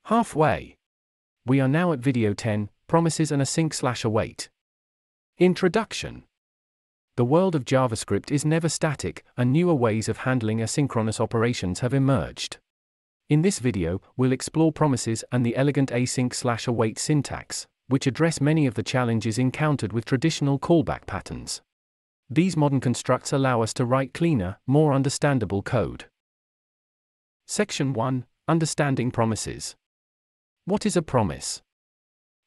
Halfway. We are now at video 10, Promises and Async/Await. Introduction. The world of JavaScript is never static, and newer ways of handling asynchronous operations have emerged. In this video, we'll explore promises and the elegant async/await syntax, which address many of the challenges encountered with traditional callback patterns. These modern constructs allow us to write cleaner, more understandable code. Section 1. Understanding promises. What is a promise?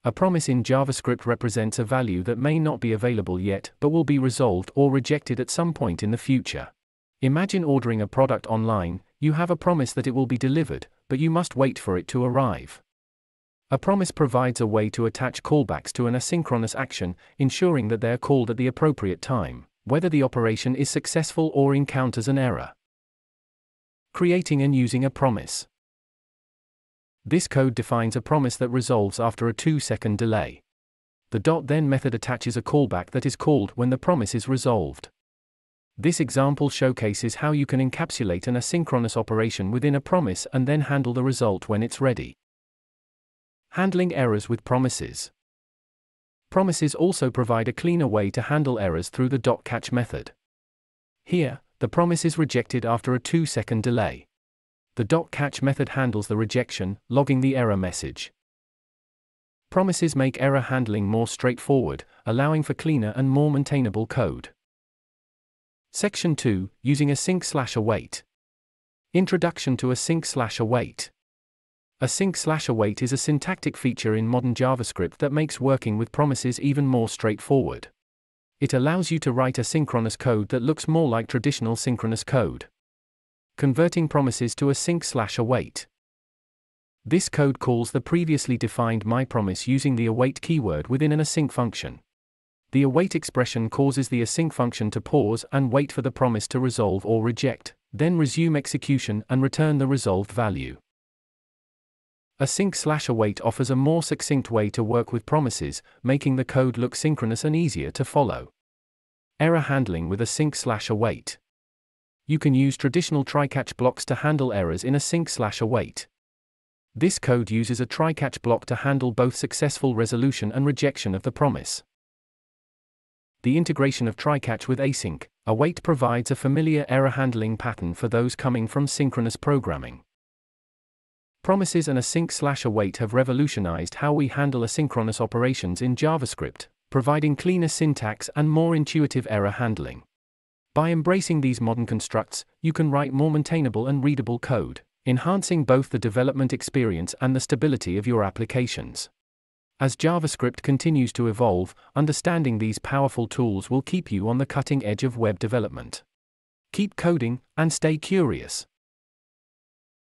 A promise in JavaScript represents a value that may not be available yet but will be resolved or rejected at some point in the future. Imagine ordering a product online. You have a promise that it will be delivered, but you must wait for it to arrive. A promise provides a way to attach callbacks to an asynchronous action, ensuring that they are called at the appropriate time, whether the operation is successful or encounters an error. Creating and using a promise. This code defines a promise that resolves after a 2-second delay. The .then method attaches a callback that is called when the promise is resolved. This example showcases how you can encapsulate an asynchronous operation within a promise and then handle the result when it's ready. Handling errors with promises. Promises also provide a cleaner way to handle errors through the .catch method. Here, the promise is rejected after a 2-second delay. The .catch method handles the rejection, logging the error message. Promises make error handling more straightforward, allowing for cleaner and more maintainable code. Section 2. Using Async/Await. Introduction to Async/Await. Async/Await is a syntactic feature in modern JavaScript that makes working with promises even more straightforward. It allows you to write asynchronous code that looks more like traditional synchronous code. Converting promises to Async/Await. This code calls the previously defined myPromise using the await keyword within an async function. The await expression causes the async function to pause and wait for the promise to resolve or reject, then resume execution and return the resolved value. Async/Await offers a more succinct way to work with promises, making the code look synchronous and easier to follow. Error handling with Async/Await. You can use traditional try-catch blocks to handle errors in Async/Await. This code uses a try-catch block to handle both successful resolution and rejection of the promise. The integration of try-catch with Async/Await provides a familiar error handling pattern for those coming from synchronous programming. Promises and Async/Await have revolutionized how we handle asynchronous operations in JavaScript, providing cleaner syntax and more intuitive error handling. By embracing these modern constructs, you can write more maintainable and readable code, enhancing both the development experience and the stability of your applications. As JavaScript continues to evolve, understanding these powerful tools will keep you on the cutting edge of web development. Keep coding, and stay curious.